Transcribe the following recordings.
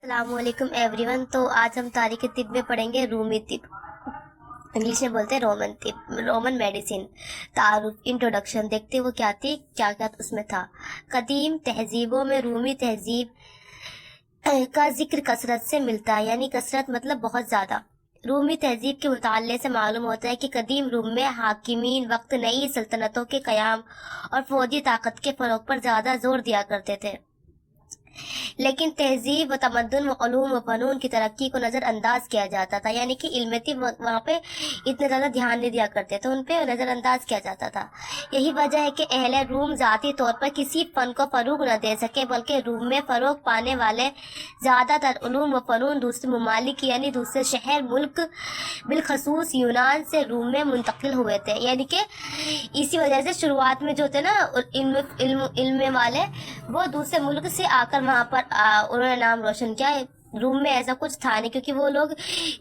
السلام علیکم every one. تو آج ہم تاریخ طب میں پڑھیں گے رومی طب، انگلش میں بولتے ہیں رومن طب، رومن میڈیسن. تعارف، انٹروڈکشن دیکھتے ہیں وہ کیا تھی، کیا کیا اس میں تھا. قدیم تہذیبوں میں رومی تہذیب کا ذکر کثرت سے ملتا ہے، یعنی کثرت مطلب بہت زیادہ. رومی تہذیب کے مطالعے سے معلوم ہوتا ہے کہ قدیم روم میں حاکمین وقت نئی سلطنتوں کے قیام اور فوجی طاقت کے فروغ پر زیادہ زور دیا کرتے تھے، لیکن تہذیب و تمدن و علوم و فنون کی ترقی کو نظر انداز کیا جاتا تھا. یعنی کہ علم طب وہاں پہ اتنا زیادہ دھیان نہیں دیا کرتے تھے، ان پہ نظر انداز کیا جاتا تھا. یہی وجہ ہے کہ اہل روم ذاتی طور پر کسی فن کو فروغ نہ دے سکے، بلکہ روم میں فروغ پانے والے زیادہ تر علوم و فنون دوسرے ممالک یعنی دوسرے شہر ملک بالخصوص یونان سے روم میں منتقل ہوئے تھے. یعنی کہ اسی وجہ سے شروعات میں جو تھے نا علم والے، وہ دوسرے ملک سے آ کر وہاں پر انہوں نے نام روشن کیا. روم میں ایسا کچھ تھا نہیں، کیونکہ وہ لوگ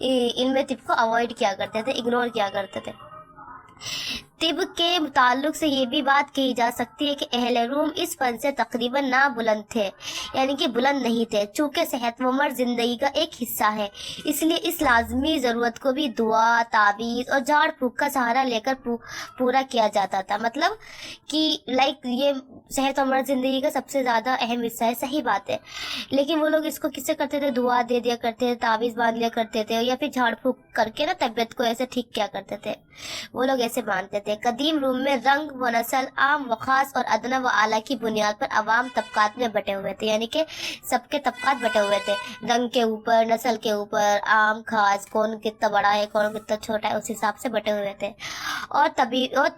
علم طب کو اوائڈ کیا کرتے تھے، اگنور کیا کرتے تھے. طب کے تعلق سے یہ بھی بات کہی جا سکتی ہے کہ اہل روم اس فن سے تقریباً نا بلند تھے، یعنی کہ بلند نہیں تھے. چونکہ صحت مند زندگی کا ایک حصہ ہے، اس لیے اس لازمی ضرورت کو بھی دعا، تعویذ اور جھاڑ پھونک کا سہارا لے کر پورا کیا جاتا تھا. مطلب کہ یہ صحت مند زندگی کا سب سے زیادہ اہم حصہ ہے، صحیح بات ہے. لیکن وہ لوگ اس کو کس سے کرتے تھے؟ دعا دے دیا کرتے تھے، تعویذ باندھ لیا کرتے تھے، یا پھر جھاڑ پھونک کر کے نا طبیعت کو ایسے ٹھیک کیا کرتے تھے. وہ لوگ ایسے مانتے تھے. قدیم روم میں رنگ و نسل، عام و خاص اور ادنا و اعلیٰ کی بنیاد پر عوام طبقات میں بٹے ہوئے تھے. یعنی کہ سب کے طبقات بٹے ہوئے تھے، رنگ کے اوپر، نسل کے اوپر، عام خاص، کون کتنا بڑا ہے کون کتنا چھوٹا ہے، اس حساب سے بٹے ہوئے تھے. اور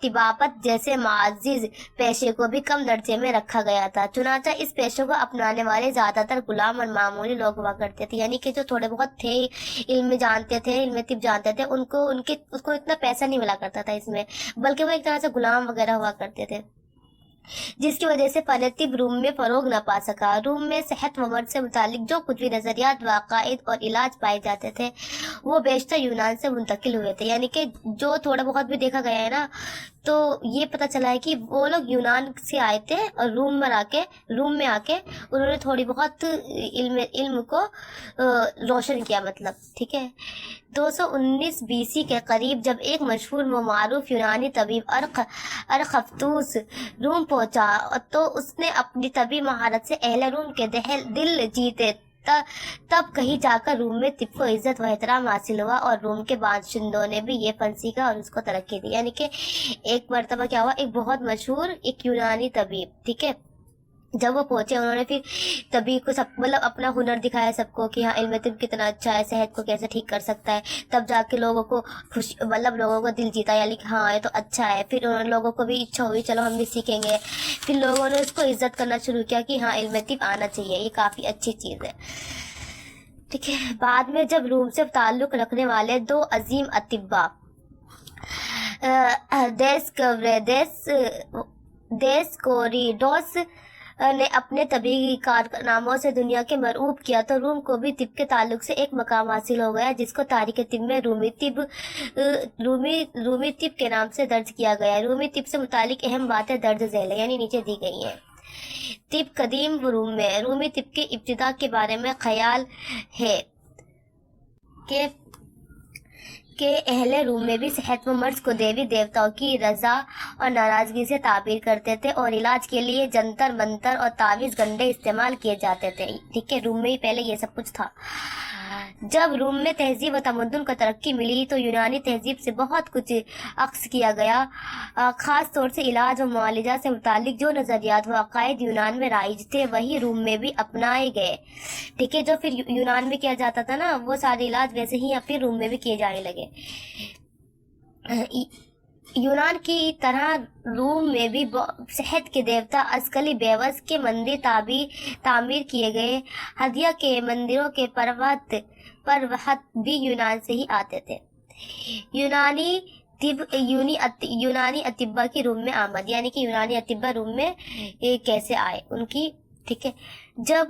طبابت جیسے معزز پیشے کو بھی کم درجے میں رکھا گیا تھا. چنانچہ اس پیشے کو اپنانے والے زیادہ تر غلام اور معمولی لوگ ہوا کرتے تھے. یعنی کہ جو تھوڑے بہت تھے، علم جانتے تھے، علم طب جانتے تھے، اس کو اتنا پیسہ نہیں ملا کرتا تھا اس میں، بلکہ وہ ایک طرح سے غلام وغیرہ ہوا کرتے تھے، جس کی وجہ سے فن طب روم میں فروغ نہ پا سکا. روم میں صحت و مرض سے متعلق جو کچھ بھی نظریات، عقائد اور علاج پائے جاتے تھے، وہ بیشتر یونان سے منتقل ہوئے تھے. یعنی کہ جو تھوڑا بہت بھی دیکھا گیا ہے نا، تو یہ پتہ چلا ہے کہ وہ لوگ یونان سے آئے تھے اور روم میں آ کے انہوں نے تھوڑی بہت علم کو روشن کیا. مطلب ٹھیک ہے. 219 BC کے قریب جب ایک مشہور و معروف یونانی طبیب ارخفتوس روم پہنچا، تو اس نے اپنی طبی مہارت سے اہل روم کے دل جیتے. تب کہیں جا کر روم میں طب کو عزت و احترام حاصل ہوا، اور روم کے باشندوں نے بھی یہ فن سیکھا اور اس کو ترقی دی. یعنی کہ ایک مرتبہ کیا ہوا، ایک بہت مشہور ایک یونانی طبیب، ٹھیک ہے، جب وہ پہنچے انہوں نے پھر طبیب کو مطلب اپنا ہنر دکھایا سب کو کہ ہاں علم طب کتنا اچھا ہے، صحت کو کیسے ٹھیک کر سکتا ہے. تب جا کے لوگوں کو لوگوں کو دل جیتا، یعنی کہ ہاں یہ تو اچھا ہے. پھر انہوں نے لوگوں کو بھی اچھا ہوئی، چلو ہم بھی سیکھیں گے. پھر لوگوں نے اس کو عزت کرنا شروع کیا کہ ہاں علم طب آنا چاہیے، یہ کافی اچھی چیز ہے. ٹھیک ہے. بعد میں جب روم سے تعلق رکھنے والے دو عظیم اطباء دیسکوریڈوس نے اپنے طبی کارناموں سے دنیا کے مرعوب کیا، تو روم کو بھی طب کے تعلق سے ایک مقام حاصل ہو گیا، جس کو تاریخ طب میں رومی طب کے نام سے درج کیا گیا. رومی طب سے متعلق اہم باتیں درج ذیل یعنی نیچے دی گئی ہیں. طب قدیم روم میں رومی طب کی ابتدا کے بارے میں خیال ہے کہ اہل روم میں بھی صحت و مرض کو دیوی دیوتاؤں کی رضا اور ناراضگی سے تعبیر کرتے تھے، اور علاج کے لیے جنتر منتر اور تعویذ گنڈے استعمال کیے جاتے تھے. ٹھیک ہے. روم میں ہی پہلے یہ سب کچھ تھا. جب روم میں تہذیب و تمدن کو ترقی ملی تو یونانی تہذیب سے بہت کچھ عکس کیا گیا. خاص طور سے علاج و معالجہ سے متعلق جو نظریات و عقائد یونان میں رائج تھے، وہی روم میں بھی اپنائے گئے. ٹھیک ہے. جو پھر یونان میں کیا جاتا تھا نا، وہ سارے علاج ویسے ہی پھر روم میں بھی کیے جانے لگے. یونان کی طرح روم میں بھی صحت کے دیوتا اسکلی بیوس کے مندر تعمیر کیے گئے. ہدیہ کے مندروں کے پروہت بھی یونان سے ہی آتے تھے. یونانی اطباء کی روم میں آمد، یعنی کہ یونانی اطباء روم میں کیسے آئے ان کی. ٹھیک ہے. جب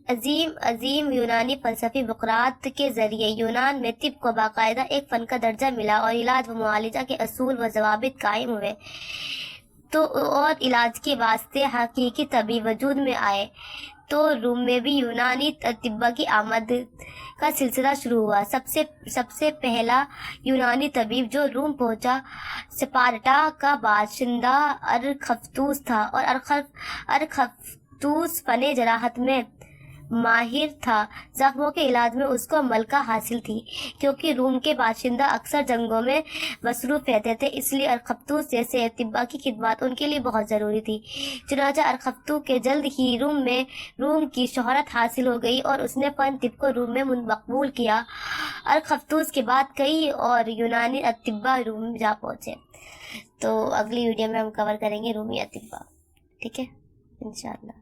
عظیم یونانی فلسفی بقراط کے ذریعے یونان میں طب کو باقاعدہ ایک فن کا درجہ ملا، اور علاج و معالجہ کے اصول و ضوابط قائم ہوئے، تو اور علاج کے واسطے حقیقی طبیب وجود میں آئے، تو روم میں بھی یونانی طبہ کی آمد کا سلسلہ شروع ہوا۔ سب سے پہلا یونانی طبیب جو روم پہنچا سپارٹا کا باشندہ ارخفتوس تھا، اور ارخفتوس فن جراحت میں ماہر تھا۔ زخموں کے علاج میں اس کو ملکہ حاصل تھی، کیونکہ روم کے باشندہ اکثر جنگوں میں مصروف رہتے تھے، اس لیے ارخفتوس جیسے طباء کی خدمات ان کے لیے بہت ضروری تھی۔ چنانچہ ارخفتو کے جلد ہی روم کی شہرت حاصل ہو گئی اور اس نے فن طب کو روم میں مقبول کیا۔ ارخفتوس کے بعد کئی اور یونانی اطباء روم جا پہنچے۔ تو اگلی ویڈیو میں ہم کور کریں گے رومی اطباء، ٹھیک ہے، انشاءاللہ۔